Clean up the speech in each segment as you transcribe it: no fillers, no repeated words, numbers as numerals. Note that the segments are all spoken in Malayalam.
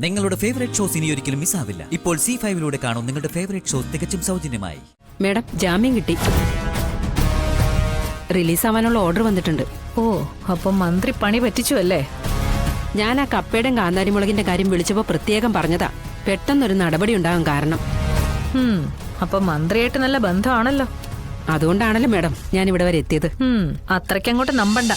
നിങ്ങളുടെ ഫേവറേറ്റ് ഷോസ് ഇനി ഒരിക്കലും മിസ്സാവില്ല. ഇപ്പോൾ C5 കാണും നിങ്ങളുടെ ഫേവറേറ്റ് ഷോസ് തികച്ചും സൗജന്യമായി. മേഡം, ജാമ്യം കിട്ടി. റിലീസ് ആവാനുള്ള ഓർഡർ വന്നിട്ടുണ്ട്. ഓ, അപ്പം മന്ത്രി പണി പറ്റിച്ചു അല്ലേ? ഞാൻ ആ കപ്പയുടെയും കാന്താരിമുളകിന്റെ കാര്യം വിളിച്ചപ്പോൾ പ്രത്യേകം പറഞ്ഞതാ, പെട്ടെന്നൊരു നടപടി ഉണ്ടാകാൻ കാരണം. അപ്പൊ മന്ത്രിയായിട്ട് നല്ല ബന്ധമാണല്ലോ. അതുകൊണ്ടാണല്ലോ മേഡം ഞാൻ ഇവിടെ വരെ എത്തിയത്. അത്രയ്ക്കങ്ങോട്ട് നമ്പണ്ട.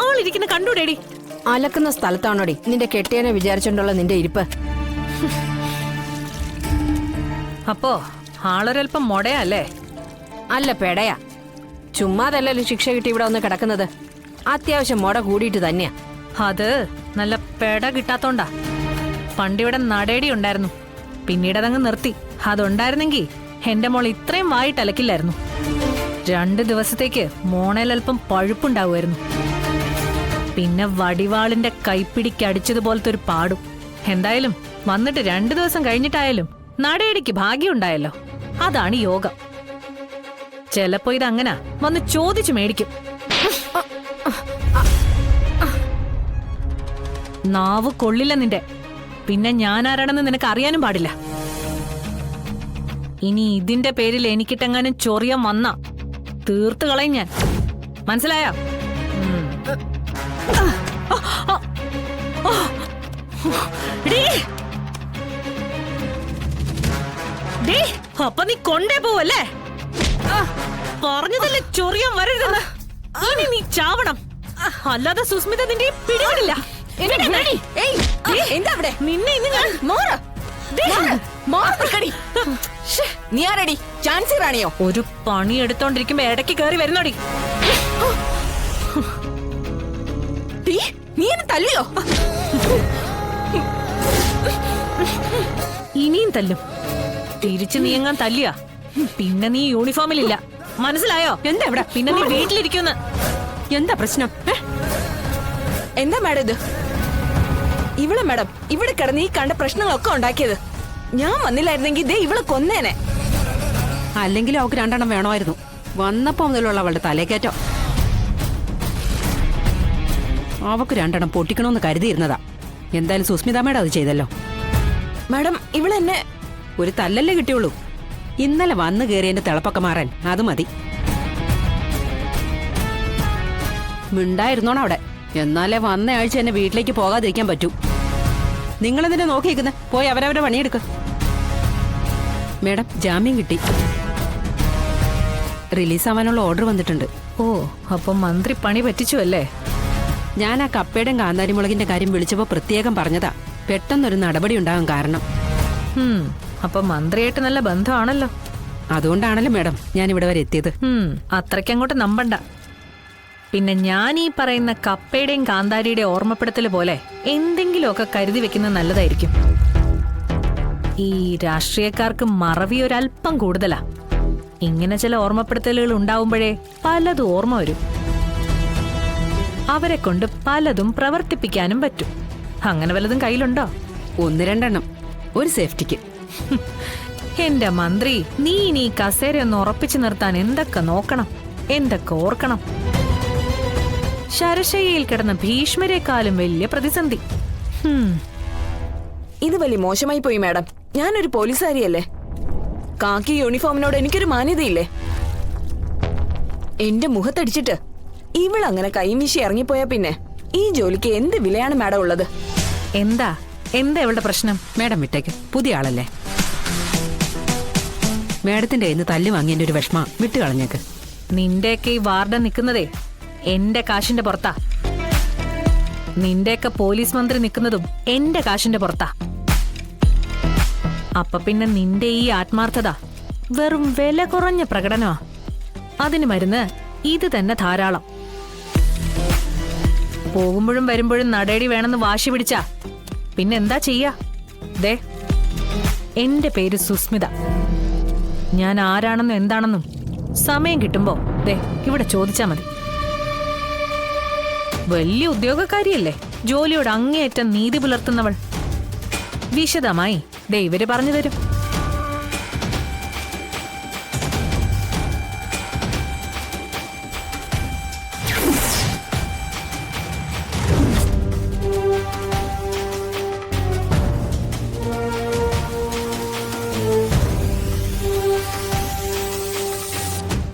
ആളിരിക്കുന്ന കണ്ടൂടേടി. അലക്കുന്ന സ്ഥലത്താണോടി നിന്റെ കെട്ടിയനെ വിചാരിച്ചോണ്ടുള്ള നിന്റെ ഇരിപ്പ്? അപ്പോ ആളൊരൽപ്പം മൊടയല്ലേ? അല്ല, പെടയാ. ചുമ്മാതല്ലല്ലോ ശിക്ഷ കിട്ടി ഇവിടെ ഒന്ന് കിടക്കുന്നത്. അത്യാവശ്യം മൊട കൂടിയിട്ട് തന്നെയാ. അത് നല്ല പെട കിട്ടാത്തോണ്ടാ. പണ്ടിവിടെ നടേടി ഉണ്ടായിരുന്നു, പിന്നീട് അതങ്ങ് നിർത്തി. അതുണ്ടായിരുന്നെങ്കി എന്റെ മോൾ ഇത്രയും വായിട്ട് അലക്കില്ലായിരുന്നു. 2 ദിവസത്തേക്ക് മോണേലൽപ്പം പഴുപ്പുണ്ടാവുമായിരുന്നു. പിന്നെ വടിവാളിന്റെ കൈപ്പിടിക്കടിച്ചതുപോലത്തെ ഒരു പാടും. എന്തായാലും വന്നിട്ട് 2 ദിവസം കഴിഞ്ഞിട്ടായാലും നടയടിക്ക് ഭാഗ്യമുണ്ടായല്ലോ. അതാണ് യോഗം. ചെലപ്പോ ഇതങ്ങനാ വന്ന് ചോദിച്ചു മേടിക്കും. നാവ് കൊള്ളില്ല നിന്റെ. പിന്നെ ഞാനാരാണെന്ന് നിനക്ക് അറിയാനും പാടില്ല. ഇനി ഇതിന്റെ പേരിൽ എനിക്കിട്ടെങ്ങാനും ചൊറിയാൻ വന്ന തീർത്ത് കളയും ഞാൻ. മനസ്സിലായോ? അപ്പൊ നീ കൊണ്ടേ പോവല്ലേ? പറഞ്ഞതല്ലേ ചൊറിയാൻ വരരുതെന്ന്. ഇനി നീ ചാവണം, അല്ലാതെ സുസ്മിത നിന്റെ പിടിവിടില്ല. നിന്നെ ഇന്ന് ഞാൻ നീ ആരടി? ചാൻസി റാണിയോ? ഒരു പണി എടുത്തോണ്ടിരിക്കുമ്പോ ഇടയ്ക്ക് കയറി വരുന്നോടി. നീ എന്നെ തല്ലിയോ? ഇനിയും തല്ലും. തിരിച്ചു നീങ്ങാൻ തല്ലിയാ പിന്നെ നീ യൂണിഫോമിലില്ല. മനസ്സിലായോ? എന്താ ഇവിടെ? പിന്നെ നീ വീട്ടിലിരിക്കുന്ന. എന്താ പ്രശ്നം? എന്താ മാഡം ഇത്? ഇവിടെ മാഡം ഇവിടെ കിടന്ന് ഈ കണ്ട പ്രശ്നങ്ങളൊക്കെ ഉണ്ടാക്കിയത്. ഞാൻ വന്നില്ലായിരുന്നെങ്കിൽ ഇതേ ഇവളെ കൊന്നേനെ. അല്ലെങ്കിൽ അവൾക്ക് 2 എണ്ണം വേണമായിരുന്നു. വന്നപ്പോ മുതലുള്ള അവളുടെ തലേക്കറ്റോ. അവക്ക് 2 എണ്ണം പൊട്ടിക്കണമെന്ന് കരുതിയിരുന്നതാ. എന്തായാലും സുസ്മിത മേഡം അത് ചെയ്തല്ലോ. മാഡം ഇവളെന്നെ ഒരു തല്ലല്ലേ കിട്ടിയുള്ളൂ. ഇന്നലെ വന്നു കയറിയതിന്റെ തിളപ്പൊക്കെ മാറാൻ അത് മതി. മിണ്ടായിരുന്നോണം അവിടെ. എന്നാലേ വന്ന ആഴ്ച എന്നെ വീട്ടിലേക്ക് പോകാതിരിക്കാൻ പറ്റൂ. നിങ്ങളെന്തിനാ നോക്കിയിരിക്കുന്നെ? പോയി അവരവരുടെ പണിയെടുക്ക്. മേഡം, ജാമ്യം കിട്ടി. റിലീസ് ആവാനുള്ള ഓർഡർ വന്നിട്ടുണ്ട്. ഓ, അപ്പൊ മന്ത്രി പണി പറ്റിച്ചു അല്ലേ? ഞാൻ ആ കപ്പയുടെയും കാന്താരിമുളകിന്റെ കാര്യം വിളിച്ചപ്പോൾ പ്രത്യേകം പറഞ്ഞതാ, പെട്ടെന്നൊരു നടപടി ഉണ്ടാകാൻ കാരണം. അപ്പൊ മന്ത്രിയായിട്ട് നല്ല ബന്ധമാണല്ലോ. അതുകൊണ്ടാണല്ലോ മേഡം ഞാൻ ഇവിടെ വരെ എത്തിയത്. അത്രയ്ക്കങ്ങോട്ട് നമ്പണ്ട. പിന്നെ ഞാൻ ഈ പറയുന്ന കപ്പയുടെയും കാന്താരിയുടെയും ഓർമ്മപ്പെടുത്തൽ പോലെ എന്തെങ്കിലുമൊക്കെ കരുതി വെക്കുന്നത് നല്ലതായിരിക്കും. ഈ രാഷ്ട്രീയക്കാർക്ക് മറവി ഒരല്പം കൂടുതലാ. ഇങ്ങനെ ചില ഓർമ്മപ്പെടുത്തലുകൾ ഉണ്ടാവുമ്പോഴേ പലതും ഓർമ്മ വരും. അവരെ കൊണ്ട് പലതും പ്രവർത്തിപ്പിക്കാനും പറ്റും. അങ്ങനെ വല്ലതും കയ്യിലുണ്ടോ? 1-2 എണ്ണം, ഒരു സേഫ്റ്റിക്ക്. എന്റെ മന്ത്രി, നീ ഇനി കസേരയൊന്ന് ഉറപ്പിച്ചു നിർത്താൻ എന്തൊക്കെ നോക്കണം, എന്തൊക്കെ ഓർക്കണം. ശരശയ്യയിൽ കിടന്ന ഭീഷ്മരെക്കാളും വലിയ പ്രതിസന്ധി. ഇത് വലിയ മോശമായി പോയി മാഡം. ഞാനൊരു പോലീസുകാരിയല്ലേ. കാക്കി യൂണിഫോമിനോട് എനിക്കൊരു മാന്യതയില്ലേ? എന്റെ മുഖത്തടിച്ചിട്ട് ഇവളങ്ങനെ കൈവീശി ഇറങ്ങിപ്പോയാ പിന്നെ ഈ ജോലിക്ക് എന്ത് വിലയാണ് മാഡം ഉള്ളത്? എന്താ ഇവളുടെ പ്രശ്നം? മേഡം വിട്ടേക്ക്, പുതിയ ആളല്ലേ. മേഡത്തിന്റെ കയ്യിൽ നിന്ന് തല്ലി വാങ്ങിയതിന്റെ ഒരു വിഷമ വിട്ടു കളഞ്ഞേക്ക്. നിന്റെയൊക്കെ ഈ വാർഡൻ നിൽക്കുന്നതേ എന്റെ കാശിന്റെ പുറത്താ. നിന്റെയൊക്കെ പോലീസ് മന്ത്രി നിൽക്കുന്നതും എന്റെ കാശിന്റെ പുറത്താ. അപ്പൊ പിന്നെ നിന്റെ ഈ ആത്മാർത്ഥത വെറും വില കുറഞ്ഞ പ്രകടനമാ. അതിന് മരുന്ന് ഇത് തന്നെ ധാരാളം. പോകുമ്പോഴും വരുമ്പോഴും നടേടി വേണമെന്ന് വാശി പിടിച്ചാ പിന്നെന്താ ചെയ്യാ? ദേ, എന്റെ പേര് സുസ്മിത. ഞാൻ ആരാണെന്നും എന്താണെന്നും സമയം കിട്ടുമ്പോ ദേ ഇവിടെ ചോദിച്ചാ മതി. വലിയ ഉദ്യോഗക്കാരിയല്ലേ, ജോലിയോട് അങ്ങേയറ്റം നീതി പുലർത്തുന്നവൾ. വിശദമായി ദേ ഇവര് പറഞ്ഞു തരും.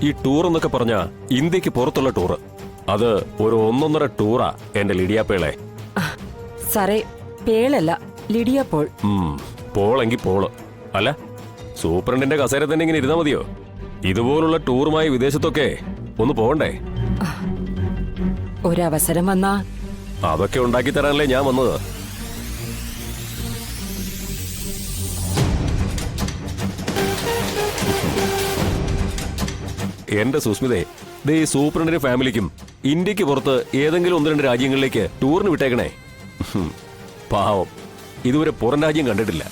ഈ ടൂർ എന്നൊക്കെ പറഞ്ഞ ഇന്ത്യക്ക് പുറത്തുള്ള ടൂറ്, അത് ഒരു 1.5 ടൂറാ എന്റെ ലിഡിയാപ്പേളെ. സാറേ, പേളല്ല, ലിഡിയ പോൾ. പോളെങ്കി പോള്. അല്ല, സൂപ്രണ്ടിന്റെ കസേര തന്നെ ഇങ്ങനെ ഇരുന്നാ മതിയോ? ഇതുപോലുള്ള ടൂറുമായി വിദേശത്തൊക്കെ ഒന്ന് പോകണ്ടേ? ഒരവസരം വന്നാ അതൊക്കെ ഉണ്ടാക്കി തരാനല്ലേ ഞാൻ വന്നത്. എന്റെ സുസ്മിതേ, ദേ ഈ സൂപ്രണ്ടിന്റെ ഫാമിലിക്കും ഇന്ത്യക്ക് പുറത്ത് ഏതെങ്കിലും 1-2 രാജ്യങ്ങളിലേക്ക് ടൂറിന് വിട്ടേക്കണേ. പാവം, ഇതുവരെ പുറം രാജ്യം കണ്ടിട്ടില്ല.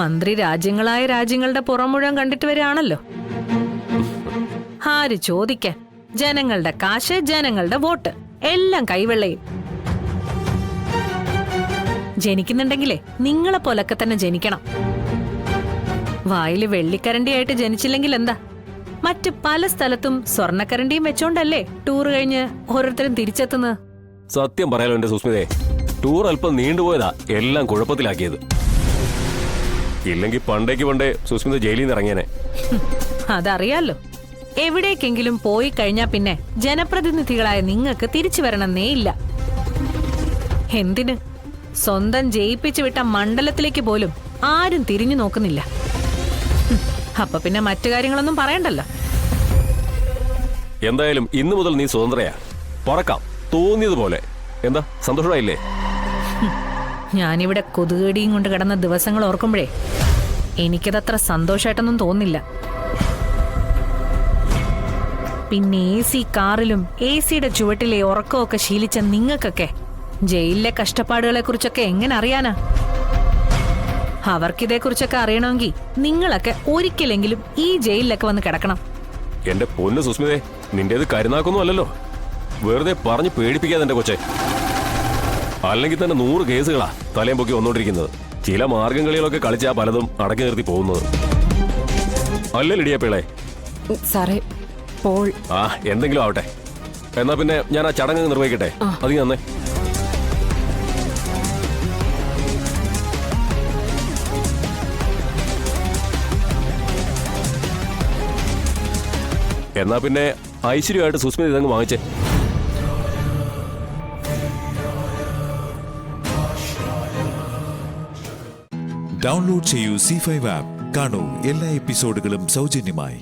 മന്ത്രി രാജ്യങ്ങളായ രാജ്യങ്ങളുടെ പുറം മുഴുവൻ കണ്ടിട്ട് വരികയാണല്ലോ. ആര് ചോദിക്കാൻ? ജനങ്ങളുടെ കാശ്, ജനങ്ങളുടെ വോട്ട്, എല്ലാം കൈവെള്ളയും. ജനിക്കുന്നുണ്ടെങ്കിലേ നിങ്ങളെ പോലൊക്കെ തന്നെ ജനിക്കണം. വായില് വെള്ളിക്കരണ്ടിയായിട്ട് ജനിച്ചില്ലെങ്കിൽ എന്താ? മറ്റ് പല സ്ഥലത്തും സ്വർണ്ണക്കരണ്ടിയും വെച്ചോണ്ടല്ലേ ടൂർ കഴിഞ്ഞ് ഓരോരുത്തരും തിരിച്ചെത്തുന്നത്. സത്യം പറയാലോ എന്റെ സുസ്മിതേ, ടൂർ അല്പം നീണ്ടുപോയതാ എല്ലാം കുഴപ്പത്തിലാക്കിയത്. ഇല്ലെങ്കിൽ പണ്ടേ സുസ്മിത ജയിലിൽ നിന്ന് ഇറങ്ങിയനെ. അതറിയാലോ. എവിടേക്കെങ്കിലും പോയി കഴിഞ്ഞാ പിന്നെ ജനപ്രതിനിധികളായ നിങ്ങൾക്ക് തിരിച്ചു വരണമെന്നേ ഇല്ല. എന്തിന്? സ്വന്തം ജയിപ്പിച്ചു വിട്ട മണ്ഡലത്തിലേക്ക് പോലും ആരും തിരിഞ്ഞു നോക്കുന്നില്ല. അപ്പൊ പിന്നെ മറ്റു കാര്യങ്ങളൊന്നും പറയണ്ടല്ലോ. എന്തായാലും ഇന്നു മുതൽ നീ സ്വതന്ത്രയാ. പറക്കാം തോന്നിയതുപോലെ. എന്താ, സന്തോഷമായില്ലേ? ഞാനിവിടെ കൊതുകടിയും കൊണ്ട് കിടന്ന ദിവസങ്ങൾ ഓർക്കുമ്പോഴേ എനിക്കതത്ര സന്തോഷമായിട്ടൊന്നും തോന്നില്ല. പിന്നെ AC കാറിലും AC ചുവട്ടിലെ ഉറക്കമൊക്കെ ശീലിച്ച നിങ്ങൾക്കൊക്കെ ജയിലിലെ കഷ്ടപ്പാടുകളെ കുറിച്ചൊക്കെ എങ്ങനെ അറിയാനാ? അവർക്കിതേക്കുറിച്ചൊക്കെ അറിയണമെങ്കിൽ നിങ്ങളൊക്കെ ഒരിക്കലെങ്കിലും ഈ ജയിലിലൊക്കെ വന്ന് കിടക്കണം. എന്റെ പൊന്ന് സുസ്മിതേ, നിന്റേത് കരുനാക്കൊന്നും അല്ലല്ലോ. വെറുതെ പറഞ്ഞു പേടിപ്പിക്കാതെ എന്റെ കൊച്ചെ. അല്ലെങ്കിൽ തന്നെ 100 കേസുകളാ തലയും പൊക്കി വന്നോണ്ടിരിക്കുന്നത്. ചില മാർഗംകളികളൊക്കെ കളിച്ചാ പലതും അടക്കി നിർത്തി പോകുന്നത്. അല്ലേ ലിഡിയാപ്പേളെ? സാറേ, പോൾ. എന്തെങ്കിലും ആവട്ടെ. എന്നാ പിന്നെ ഞാൻ ആ ചടങ്ങ് നിർവഹിക്കട്ടെ. അത് നന്നേ. എന്നാ പിന്നെ ഐശ്വര്യമായിട്ട് സുസ്മിത ഇതങ്ങ് വാങ്ങിച്ചേ. ഡൗൺലോഡ് ചെയ്യൂ C5 ആപ്പ്. കാണൂ എല്ലാ എപ്പിസോഡുകളും സൗജന്യമായി.